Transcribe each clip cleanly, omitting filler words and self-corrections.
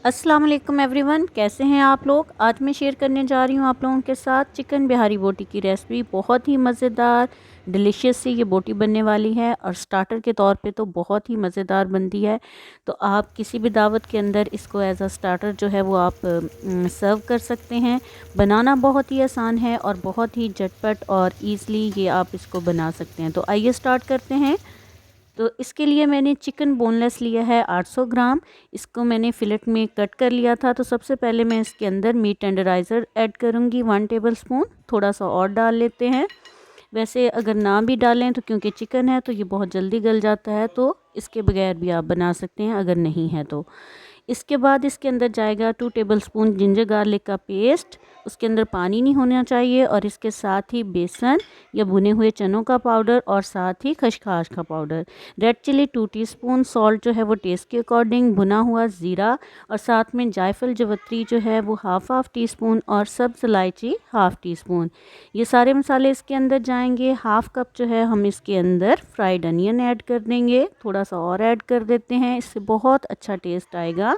अस्सलाम वालेकुम एवरीवन, कैसे हैं आप लोग। आज मैं शेयर करने जा रही हूँ आप लोगों के साथ चिकन बिहारी बोटी की रेसिपी। बहुत ही मज़ेदार डिलीशियस सी ये बोटी बनने वाली है और स्टार्टर के तौर पे तो बहुत ही मज़ेदार बनती है। तो आप किसी भी दावत के अंदर इसको एज अ स्टार्टर जो है वो आप सर्व कर सकते हैं। बनाना बहुत ही आसान है और बहुत ही झटपट और ईज़िली ये आप इसको बना सकते हैं। तो आइए स्टार्ट करते हैं। तो इसके लिए मैंने चिकन बोनलेस लिया है 800 ग्राम। इसको मैंने फिलेट में कट कर लिया था। तो सबसे पहले मैं इसके अंदर मीट टेंडराइज़र ऐड करूँगी 1 टेबलस्पून। थोड़ा सा और डाल लेते हैं। वैसे अगर ना भी डालें तो क्योंकि चिकन है तो ये बहुत जल्दी गल जाता है, तो इसके बगैर भी आप बना सकते हैं अगर नहीं है तो। इसके बाद इसके अंदर जाएगा 2 टेबलस्पून जिंजर गार्लिक का पेस्ट। उसके अंदर पानी नहीं होना चाहिए और इसके साथ ही बेसन या भुने हुए चनों का पाउडर और साथ ही खसखस का powder. Red chilli 2 teaspoon, salt जो है वो टेस्ट के अकॉर्डिंग, भुना हुआ ज़ीरा और साथ में जायफल जवत्री जो है वो हाफ़ टी स्पून और सब्ज़ इलायची हाफ़ टी स्पून। ये सारे मसाले इसके अंदर जाएंगे। हाफ़ कप जो है हम इसके अंदर फ्राइड अनियन ऐड कर देंगे। थोड़ा सा और ऐड कर देते हैं, इससे बहुत अच्छा टेस्ट आएगा।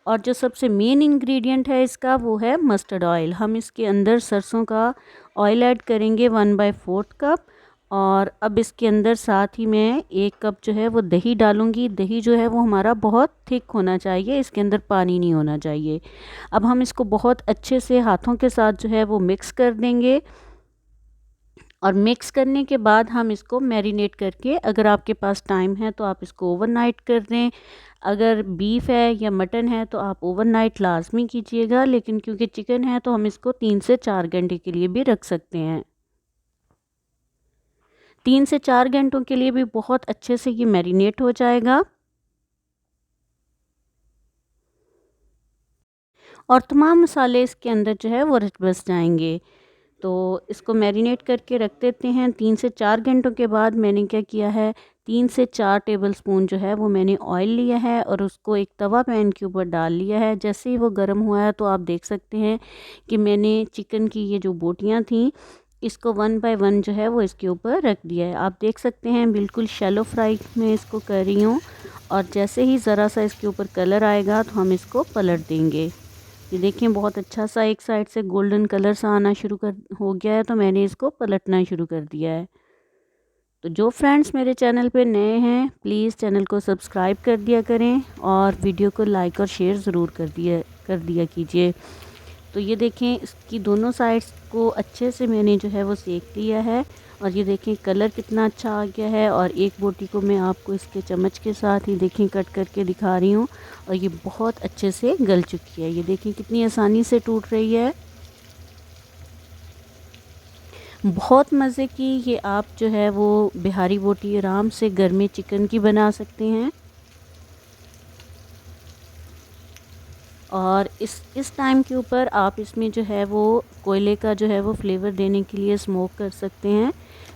और जो सबसे मेन इंग्रेडिएंट है इसका वो है मस्टर्ड ऑयल। हम इसके अंदर सरसों का ऑयल ऐड करेंगे 1/4 कप। और अब इसके अंदर साथ ही मैं 1 कप जो है वो दही डालूँगी। दही जो है वो हमारा बहुत थिक होना चाहिए, इसके अंदर पानी नहीं होना चाहिए। अब हम इसको बहुत अच्छे से हाथों के साथ जो है वो मिक्स कर देंगे और मिक्स करने के बाद हम इसको मैरिनेट करके, अगर आपके पास टाइम है तो आप इसको ओवरनाइट कर दें। अगर बीफ है या मटन है तो आप ओवरनाइट लाजमी कीजिएगा, लेकिन क्योंकि चिकन है तो हम इसको 3 से 4 घंटे के लिए भी रख सकते हैं। 3 से 4 घंटों के लिए भी बहुत अच्छे से ये मैरिनेट हो जाएगा और तमाम मसाले इसके अंदर जो है वो रच बस जाएंगे। तो इसको मैरिनेट करके रख देते हैं। 3 से 4 घंटों के बाद मैंने क्या किया है, 3 से 4 टेबलस्पून जो है वो मैंने ऑयल लिया है और उसको एक तवा पैन के ऊपर डाल लिया है। जैसे ही वो गर्म हुआ है तो आप देख सकते हैं कि मैंने चिकन की ये जो बोटियां थी इसको 1 बाय 1 जो है वो इसके ऊपर रख दिया है। आप देख सकते हैं बिल्कुल शैलो फ्राई में इसको कर रही हूँ और जैसे ही ज़रा सा इसके ऊपर कलर आएगा तो हम इसको पलट देंगे। ये देखें बहुत अच्छा सा एक साइड से गोल्डन कलर सा आना शुरू कर हो गया है, तो मैंने इसको पलटना शुरू कर दिया है। तो जो फ्रेंड्स मेरे चैनल पे नए हैं प्लीज़ चैनल को सब्सक्राइब कर दिया करें और वीडियो को लाइक और शेयर ज़रूर कर दिया कीजिए। तो ये देखें इसकी दोनों साइड्स को अच्छे से मैंने जो है वो सेक लिया है और ये देखें कलर कितना अच्छा आ गया है। और एक बोटी को मैं आपको इसके चम्मच के साथ ही देखें कट करके दिखा रही हूँ और ये बहुत अच्छे से गल चुकी है। ये देखें कितनी आसानी से टूट रही है। बहुत मज़े की ये आप जो है वो बिहारी बोटी आराम से घर में चिकन की बना सकते हैं। और इस टाइम के ऊपर आप इसमें जो है वो कोयले का जो है वो फ्लेवर देने के लिए स्मोक कर सकते हैं,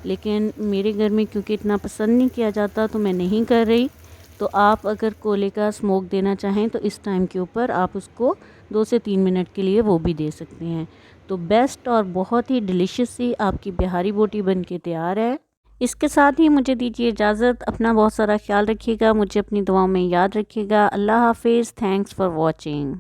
लेकिन मेरे घर में क्योंकि इतना पसंद नहीं किया जाता तो मैं नहीं कर रही। तो आप अगर कोयले का स्मोक देना चाहें तो इस टाइम के ऊपर आप उसको 2 से 3 मिनट के लिए वो भी दे सकते हैं। तो बेस्ट और बहुत ही डिलीशियस सी आपकी बिहारी बोटी बन के तैयार है। इसके साथ ही मुझे दीजिए इजाज़त। अपना बहुत सारा ख्याल रखिएगा, मुझे अपनी दुआओं में याद रखिएगा। अल्लाह हाफिज़। Thanks for watching.